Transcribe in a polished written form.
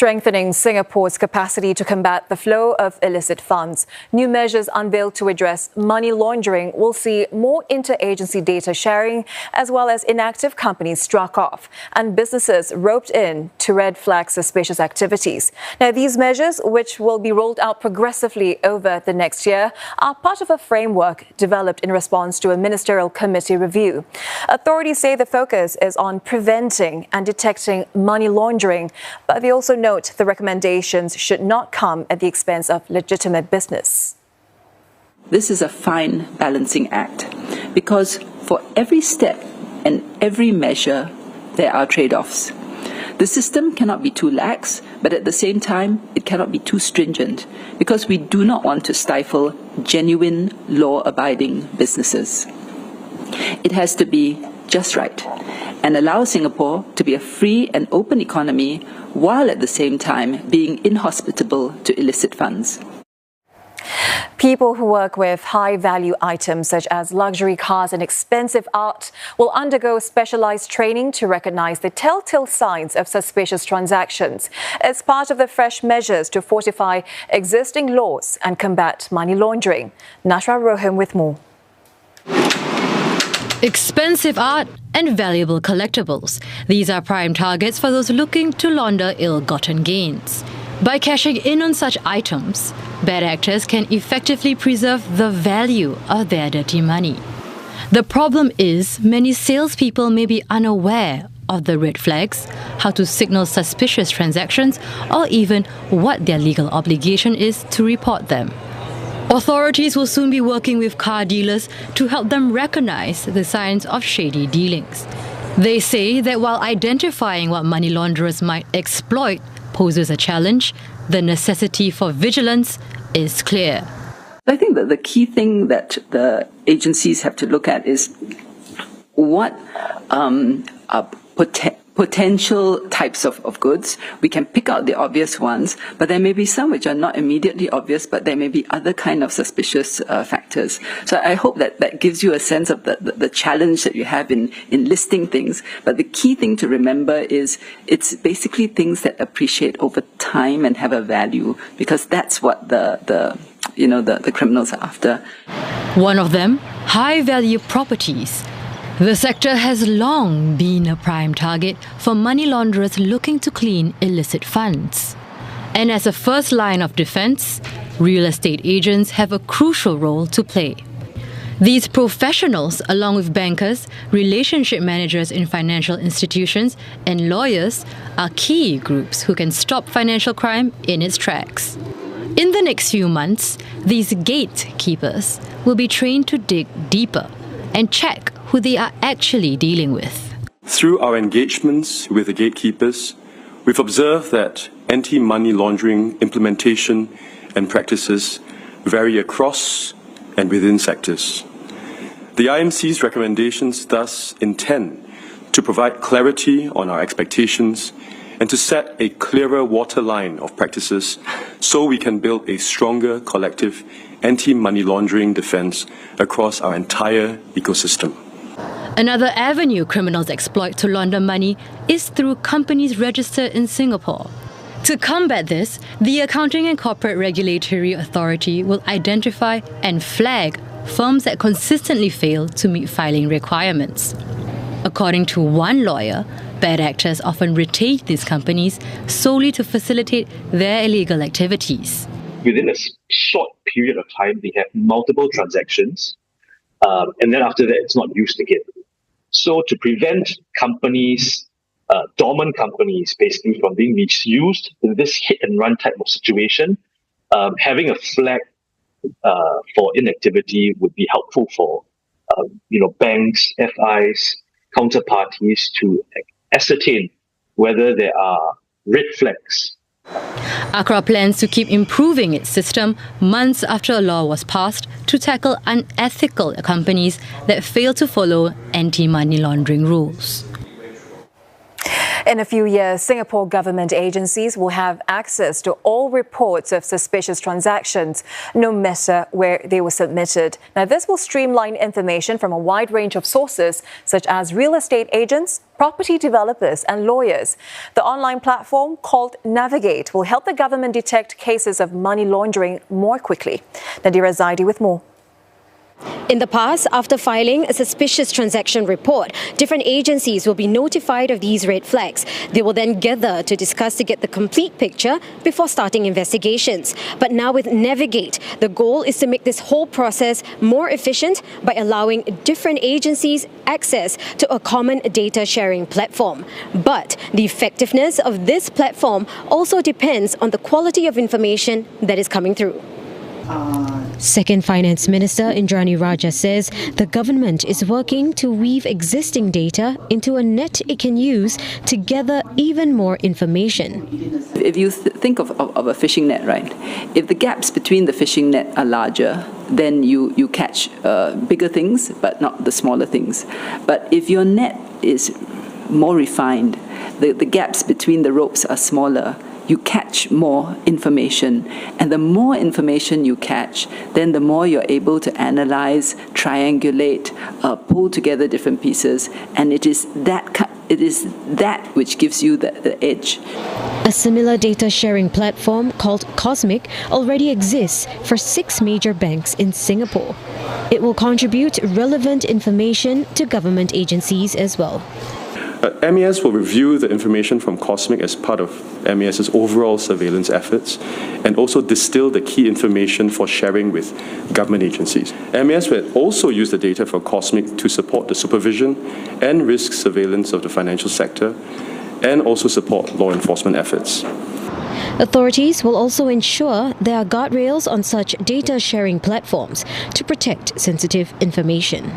Strengthening Singapore's capacity to combat the flow of illicit funds. New measures unveiled to address money laundering will see more interagency data sharing, as well as inactive companies struck off and businesses roped in to red flag suspicious activities. Now, these measures, which will be rolled out progressively over the next year, are part of a framework developed in response to a ministerial committee review. Authorities say the focus is on preventing and detecting money laundering, but they also note the recommendations should not come at the expense of legitimate business. This is a fine balancing act because for every step and every measure, there are trade-offs. The system cannot be too lax, but at the same time, it cannot be too stringent because we do not want to stifle genuine law-abiding businesses. It has to be just right and allow Singapore to be a free and open economy while at the same time being inhospitable to illicit funds. People who work with high-value items such as luxury cars and expensive art will undergo specialised training to recognise the telltale signs of suspicious transactions as part of the fresh measures to fortify existing laws and combat money laundering. Nasyrah Rohim with more. Expensive art and valuable collectibles. These are prime targets for those looking to launder ill-gotten gains. By cashing in on such items, bad actors can effectively preserve the value of their dirty money. The problem is many salespeople may be unaware of the red flags, how to signal suspicious transactions, or even what their legal obligation is to report them. Authorities will soon be working with car dealers to help them recognize the signs of shady dealings. They say that while identifying what money launderers might exploit poses a challenge, the necessity for vigilance is clear. I think that the key thing that the agencies have to look at is what are potential types of goods. We can pick out the obvious ones, but there may be some which are not immediately obvious, but there may be other kind of suspicious factors. So I hope that gives you a sense of the challenge that you have in listing things. But the key thing to remember is it's basically things that appreciate over time and have a value, because that's what the criminals are after. One of them, high-value properties. The sector has long been a prime target for money launderers looking to clean illicit funds. And as a first line of defense, real estate agents have a crucial role to play. These professionals, along with bankers, relationship managers in financial institutions, and lawyers, are key groups who can stop financial crime in its tracks. In the next few months, these gatekeepers will be trained to dig deeper and check who they are actually dealing with. Through our engagements with the gatekeepers, we've observed that anti-money laundering implementation and practices vary across and within sectors. The IMC's recommendations thus intend to provide clarity on our expectations and to set a clearer waterline of practices so we can build a stronger collective anti-money laundering defense across our entire ecosystem. Another avenue criminals exploit to launder money is through companies registered in Singapore. To combat this, the Accounting and Corporate Regulatory Authority will identify and flag firms that consistently fail to meet filing requirements. According to one lawyer, bad actors often retain these companies solely to facilitate their illegal activities. Within a short period of time, they have multiple transactions, and then after that, it's not used again. So to prevent companies, dormant companies, basically from being misused in this hit-and-run type of situation, having a flag for inactivity would be helpful for banks, FIs, counterparties to ascertain whether there are red flags. Accra plans to keep improving its system months after a law was passed to tackle unethical companies that fail to follow anti-money laundering rules. In a few years, Singapore government agencies will have access to all reports of suspicious transactions, no matter where they were submitted. Now, this will streamline information from a wide range of sources, such as real estate agents, property developers and lawyers. The online platform called Navigate will help the government detect cases of money laundering more quickly. Nadirah Zaidi with more. In the past, after filing a suspicious transaction report, different agencies will be notified of these red flags. They will then gather to discuss to get the complete picture before starting investigations. But now with Navigate, the goal is to make this whole process more efficient by allowing different agencies access to a common data sharing platform. But the effectiveness of this platform also depends on the quality of information that is coming through. Second Finance Minister Indrani Raja says the government is working to weave existing data into a net it can use to gather even more information. If you think of a fishing net, right? If the gaps between the fishing net are larger, then you catch bigger things, but not the smaller things. But if your net is more refined, the gaps between the ropes are smaller, you catch more information, and the more information you catch, then the more you're able to analyze, triangulate, pull together different pieces, and it is that which gives you the edge. A similar data sharing platform called Cosmic already exists for 6 major banks in Singapore. It will contribute relevant information to government agencies as well. MAS will review the information from Cosmic as part of MAS's overall surveillance efforts and also distill the key information for sharing with government agencies. MAS will also use the data from Cosmic to support the supervision and risk surveillance of the financial sector and also support law enforcement efforts. Authorities will also ensure there are guardrails on such data sharing platforms to protect sensitive information.